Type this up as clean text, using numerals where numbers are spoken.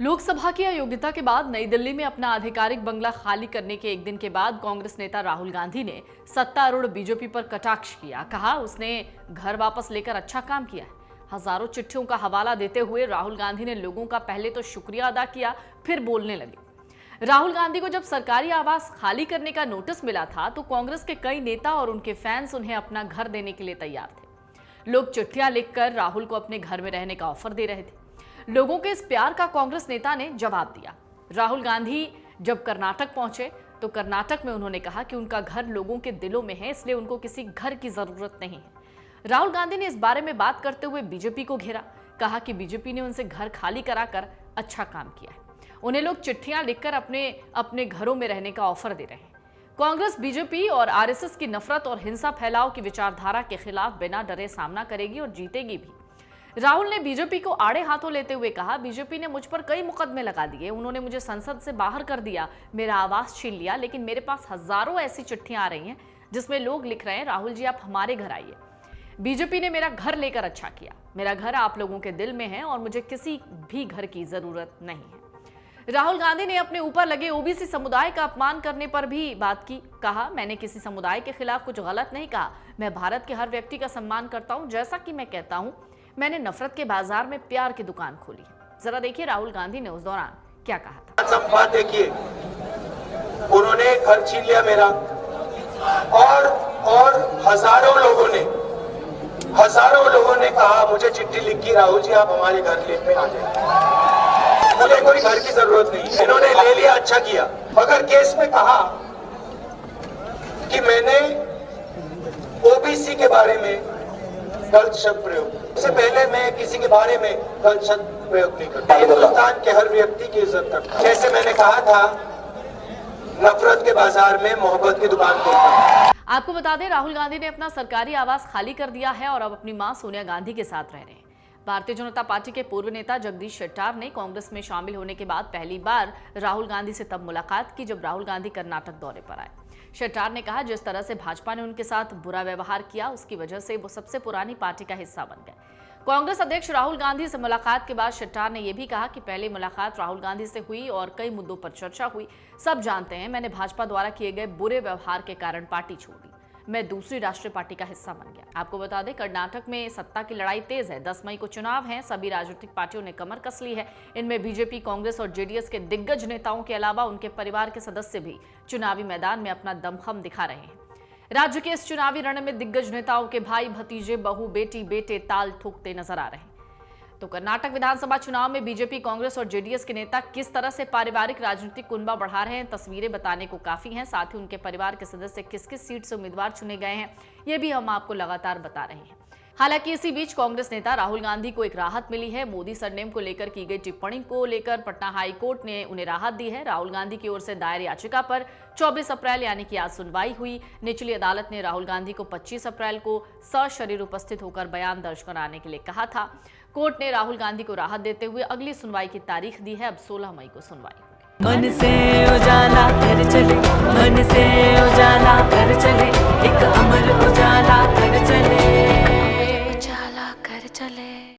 लोकसभा की अयोग्यता के बाद नई दिल्ली में अपना आधिकारिक बंगला खाली करने के एक दिन के बाद कांग्रेस नेता राहुल गांधी ने सत्तारूढ़ बीजेपी पर कटाक्ष किया। कहा उसने घर वापस लेकर अच्छा काम किया है। हजारों चिट्ठियों का हवाला देते हुए राहुल गांधी ने लोगों का पहले तो शुक्रिया अदा किया, फिर बोलने लगे। राहुल गांधी को जब सरकारी आवास खाली करने का नोटिस मिला था तो कांग्रेस के कई नेता और उनके फैंस उन्हें अपना घर देने के लिए तैयार थे। लोग चिट्ठियां लिखकर राहुल को अपने घर में रहने का ऑफर दे रहे थे। लोगों के इस प्यार का कांग्रेस नेता ने जवाब दिया। राहुल गांधी जब कर्नाटक पहुंचे तो कर्नाटक में उन्होंने कहा कि उनका घर लोगों के दिलों में है, इसलिए उनको किसी घर की जरूरत नहीं है। राहुल गांधी ने इस बारे में बात करते हुए बीजेपी को घेरा। कहा कि बीजेपी ने उनसे घर खाली कराकर अच्छा काम किया है। उन्हें लोग चिट्ठियां लिखकर अपने अपने घरों में रहने का ऑफर दे रहे हैं। कांग्रेस बीजेपी और आरएसएस की नफरत और हिंसा फैलाव की विचारधारा के खिलाफ बिना डरे सामना करेगी और जीतेगी भी। राहुल ने बीजेपी को आड़े हाथों लेते हुए कहा, बीजेपी ने मुझ पर कई मुकदमे लगा दिए, उन्होंने मुझे संसद से बाहर कर दिया, मेरा आवास छीन लिया, लेकिन मेरे पास हजारों ऐसी चिट्ठियां आ रही हैं जिसमें लोग लिख रहे हैं, राहुल जी आप हमारे घर आइए। बीजेपी ने मेरा घर लेकर अच्छा किया। मेरा घर आप लोगों के दिल में है और मुझे किसी भी घर की जरूरत नहीं है। राहुल गांधी ने अपने ऊपर लगे ओबीसी समुदाय का अपमान करने पर भी बात की। कहा, मैंने किसी समुदाय के खिलाफ कुछ गलत नहीं कहा, मैं भारत के हर व्यक्ति का सम्मान करता हूं। जैसा कि मैं कहता हूं, मैंने नफरत के बाजार में प्यार की दुकान खोली। जरा देखिए राहुल गांधी ने उस दौरान क्या कहा था। संवाद देखिए, उन्होंने घर छीन लिया मेरा और हजारों लोगों ने कहा, मुझे चिट्ठी लिखी, राहुल जी आप हमारे घर लेने आ जाए, मुझे कोई घर की जरूरत नहीं। इन्होंने ले लिया, अच्छा किया। मगर केस में कहा कि मैंने ओबीसी के बारे में गलत शब्द प्रयोग, इससे पहले मैं किसी के बारे में गलत शब्द प्रयोग नहीं करता। हिंदुस्तान के हर व्यक्ति की इज्जत करता। जैसे मैंने कहा था, नफरत के बाजार में मोहब्बत की दुकान खोलता। आपको बता दें, राहुल गांधी ने अपना सरकारी आवास खाली कर दिया है और अब अपनी मां सोनिया गांधी के साथ रह रहे हैं। भारतीय जनता पार्टी के पूर्व नेता जगदीश शेट्टार ने कांग्रेस में शामिल होने के बाद पहली बार राहुल गांधी से तब मुलाकात की जब राहुल गांधी कर्नाटक दौरे पर आए। शेट्टार ने कहा, जिस तरह से भाजपा ने उनके साथ बुरा व्यवहार किया, उसकी वजह से वो सबसे पुरानी पार्टी का हिस्सा बन गए। कांग्रेस अध्यक्ष राहुल गांधी से मुलाकात के बाद शेट्टार ने यह भी कहा कि पहले मुलाकात राहुल गांधी से हुई और कई मुद्दों पर चर्चा हुई। सब जानते हैं, मैंने भाजपा द्वारा किए गए बुरे व्यवहार के कारण पार्टी छोड़ दी, मैं दूसरी राष्ट्रीय पार्टी का हिस्सा बन गया। आपको बता दें, कर्नाटक में सत्ता की लड़ाई तेज है। 10 मई को चुनाव है। सभी राजनीतिक पार्टियों ने कमर कस ली है। इनमें बीजेपी, कांग्रेस और जेडीएस के दिग्गज नेताओं के अलावा उनके परिवार के सदस्य भी चुनावी मैदान में अपना दमखम दिखा रहे हैं। राज्य के इस चुनावी रण में दिग्गज नेताओं के भाई, भतीजे, बहू, बेटी, बेटे ताल ठोकते नजर आ रहे हैं। तो कर्नाटक विधानसभा चुनाव में बीजेपी, कांग्रेस और जेडीएस के नेता किस तरह से पारिवारिक राजनीतिक कुनबा बढ़ा रहे हैं, तस्वीरें बताने को काफी हैं। साथ ही उनके परिवार के सदस्य किस किस सीट से उम्मीदवार चुने गए हैं, ये भी हम आपको लगातार बता रहे हैं। हालांकि इसी बीच कांग्रेस नेता राहुल गांधी को एक राहत मिली है। मोदी सरनेम को लेकर की गई टिप्पणी को लेकर पटना हाई कोर्ट ने उन्हें राहत दी है। राहुल गांधी की ओर से दायर याचिका पर 24 अप्रैल यानी कि आज सुनवाई हुई। निचली अदालत ने राहुल गांधी को 25 अप्रैल को सशरीर उपस्थित होकर बयान दर्ज कराने के लिए कहा था। कोर्ट ने राहुल गांधी को राहत देते हुए अगली सुनवाई की तारीख दी है। अब 16 मई को सुनवाई होगी। मन से उजाला कर चले, मन से उजाला कर चले, एक अमर उजाला कर चले।